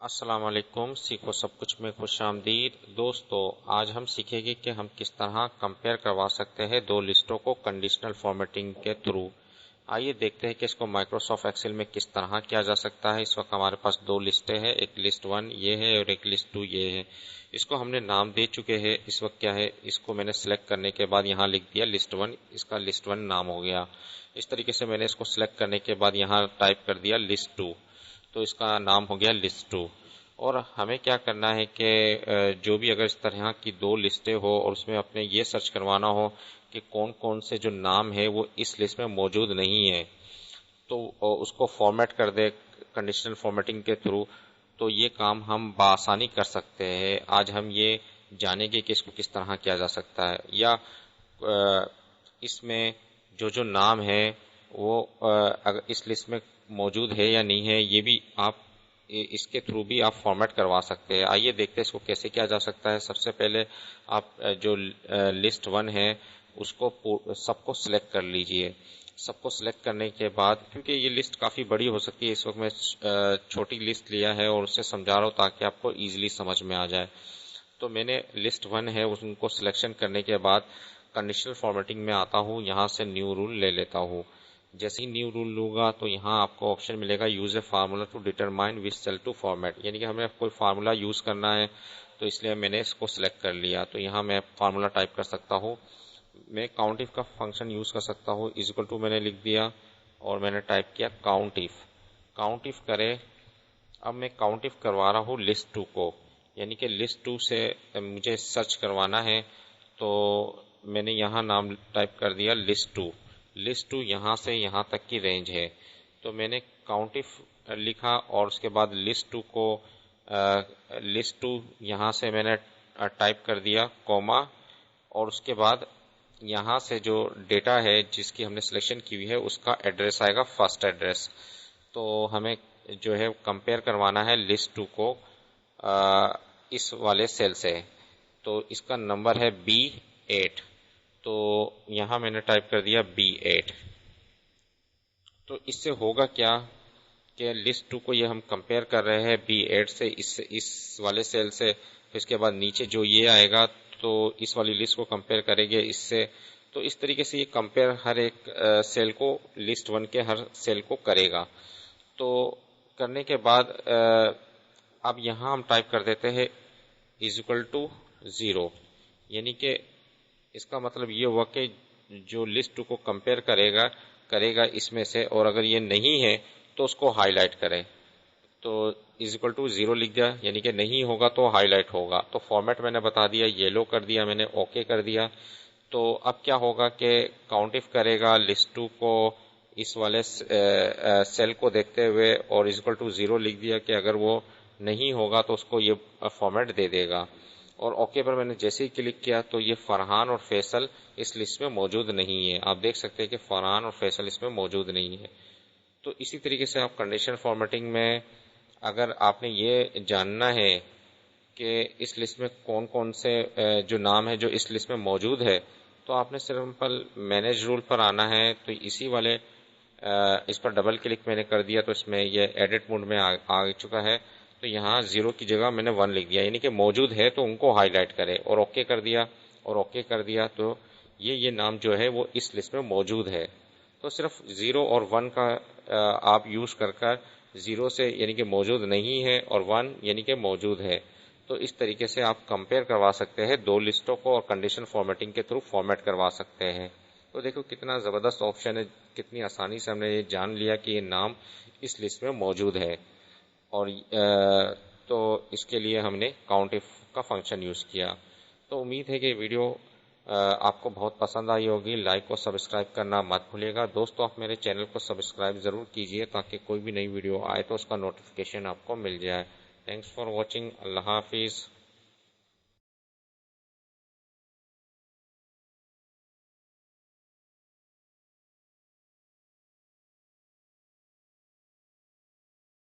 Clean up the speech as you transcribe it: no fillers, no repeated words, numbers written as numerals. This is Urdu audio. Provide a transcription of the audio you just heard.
السلام علیکم، سیکھو سب کچھ میں خوش آمدید دوستو۔ آج ہم سیکھیں گے کہ ہم کس طرح کمپیئر کروا سکتے ہیں دو لسٹوں کو کنڈیشنل فارمیٹنگ کے تھرو۔ آئیے دیکھتے ہیں کہ اس کو مائکروسافٹ ایکسل میں کس طرح کیا جا سکتا ہے۔ اس وقت ہمارے پاس دو لسٹیں ہیں، ایک لسٹ 1 یہ ہے اور ایک لسٹ 2 یہ ہے۔ اس کو ہم نے نام دے چکے ہیں۔ اس وقت کیا ہے، اس کو میں نے سلیکٹ کرنے کے بعد یہاں لکھ دیا لسٹ 1، اس کا لسٹ 1 نام ہو گیا۔ اس طریقے سے میں نے اس کو سلیکٹ کرنے کے بعد یہاں ٹائپ کر دیا لسٹ 2، تو اس کا نام ہو گیا لسٹ 2۔ اور ہمیں کیا کرنا ہے کہ جو بھی اگر اس طرح کی دو لسٹیں ہو اور اس میں اپنے یہ سرچ کروانا ہو کہ کون کون سے جو نام ہے وہ اس لسٹ میں موجود نہیں ہے، تو اس کو فارمیٹ کر دے کنڈیشنل فارمیٹنگ کے تھرو، تو یہ کام ہم بآسانی کر سکتے ہیں۔ آج ہم یہ جانیں گے کہ اس کو کس طرح کیا جا سکتا ہے، یا اس میں جو نام ہے وہ اگر اس لسٹ میں موجود ہے یا نہیں ہے، یہ بھی آپ اس کے تھرو بھی آپ فارمیٹ کروا سکتے ہیں۔ آئیے دیکھتے ہیں اس کو کیسے کیا جا سکتا ہے۔ سب سے پہلے آپ جو لسٹ 1 ہے اس کو سب کو سلیکٹ کر لیجئے۔ سب کو سلیکٹ کرنے کے بعد، کیونکہ یہ لسٹ کافی بڑی ہو سکتی ہے، اس وقت میں چھوٹی لسٹ لیا ہے اور اسے سمجھا رہا ہوں تاکہ آپ کو ایزیلی سمجھ میں آ جائے۔ تو میں نے لسٹ 1 ہے اس کو سلیکشن کرنے کے بعد کنڈیشنل فارمیٹنگ میں آتا ہوں، یہاں سے نیو رول لے لیتا ہوں۔ جیسے ہی نیو رول لوں تو یہاں آپ کو آپشن ملے گا use a formula to determine which cell to format, یعنی کہ ہمیں کوئی فارمولا یوز کرنا ہے، تو اس لیے میں نے اس کو سلیکٹ کر لیا۔ تو یہاں میں فارمولا ٹائپ کر سکتا ہوں، میں کاؤنٹ ایف کا فنکشن یوز کر سکتا ہوں، از اکول ٹو میں نے لکھ دیا اور میں نے ٹائپ کیا کاؤنٹ ایف۔ کاؤنٹ ایف کرے، اب میں کاؤنٹ ایف کروا رہا ہوں لسٹ 2 کو، یعنی کہ لسٹ 2 سے مجھے سرچ کروانا ہے، تو میں نے یہاں نام ٹائپ کر دیا لسٹ 2۔ لسٹ 2 یہاں سے یہاں تک کی رینج ہے، تو میں نے کاؤنٹ ایف لکھا اور اس کے بعد لسٹ 2 کو لسٹ 2 یہاں سے میں نے ٹائپ کر دیا کوما، اور اس کے بعد یہاں سے جو ڈیٹا ہے جس کی ہم نے سلیکشن کی ہوئی ہے اس کا ایڈریس آئے گا فرسٹ ایڈریس۔ تو ہمیں جو ہے کمپیئر کروانا ہے لسٹ 2 کو اس والے سیل سے، تو اس کا نمبر ہے B8، تو یہاں میں نے ٹائپ کر دیا B8۔ تو اس سے ہوگا کیا کہ لسٹ 2 کو یہ ہم کمپیئر کر رہے ہیں B8 سے اس والے سیل سے، پھر اس کے بعد نیچے جو یہ آئے گا تو اس والی لسٹ کو کمپیئر کریں گے اس سے۔ تو اس طریقے سے یہ کمپیئر ہر ایک سیل کو لسٹ 1 کے ہر سیل کو کرے گا۔ تو کرنے کے بعد اب یہاں ہم ٹائپ کر دیتے ہیں از اکول ٹو 0، یعنی کہ اس کا مطلب یہ ہوا کہ جو لسٹ 2 کو کمپیئر کرے گا اس میں سے، اور اگر یہ نہیں ہے تو اس کو ہائی لائٹ کرے۔ تو از اکول ٹو 0 لکھ دیا، یعنی کہ نہیں ہوگا تو ہائی لائٹ ہوگا۔ تو فارمیٹ میں نے بتا دیا، یلو کر دیا میں نے، اوکے کر دیا۔ تو اب کیا ہوگا کہ کاؤنٹ ایف کرے گا لسٹ 2 کو اس والے سیل کو دیکھتے ہوئے، اور از اکول ٹو 0 لکھ دیا کہ اگر وہ نہیں ہوگا تو اس کو یہ فارمیٹ دے دے گا۔ اور اوکے پر میں نے جیسے ہی کلک کیا تو یہ فرحان اور فیصل اس لسٹ میں موجود نہیں ہے۔ آپ دیکھ سکتے ہیں کہ فرحان اور فیصل اس میں موجود نہیں ہے۔ تو اسی طریقے سے آپ کنڈیشنل فارمیٹنگ میں اگر آپ نے یہ جاننا ہے کہ اس لسٹ میں کون کون سے جو نام ہے جو اس لسٹ میں موجود ہے، تو آپ نے سمپل مینیج رول پر آنا ہے۔ تو اسی والے اس پر ڈبل کلک میں نے کر دیا تو اس میں یہ ایڈٹ موڈ میں آ چکا ہے۔ تو یہاں 0 کی جگہ میں نے 1 لکھ دیا، یعنی کہ موجود ہے تو ان کو ہائی لائٹ کرے، اور اوکے کر دیا اور اوکے کر دیا، تو یہ نام جو ہے وہ اس لسٹ میں موجود ہے۔ تو صرف 0 اور 1 کا آپ یوز کر 0 سے یعنی کہ موجود نہیں ہے، اور 1 یعنی کہ موجود ہے۔ تو اس طریقے سے آپ کمپیئر کروا سکتے ہیں دو لسٹوں کو، اور کنڈیشن فارمیٹنگ کے تھرو فارمیٹ کروا سکتے ہیں۔ تو دیکھو کتنا زبردست آپشن ہے، کتنی آسانی سے ہم نے یہ جان لیا کہ یہ نام اس لسٹ میں موجود ہے، اور تو اس کے لیے ہم نے کاؤنٹ ایف کا فنکشن یوز کیا۔ تو امید ہے کہ ویڈیو آپ کو بہت پسند آئی ہوگی۔ لائک اور سبسکرائب کرنا مت بھولیے گا دوستو۔ آپ میرے چینل کو سبسکرائب ضرور کیجئے تاکہ کوئی بھی نئی ویڈیو آئے تو اس کا نوٹیفیکیشن آپ کو مل جائے۔ Thanks for watching. اللہ حافظ۔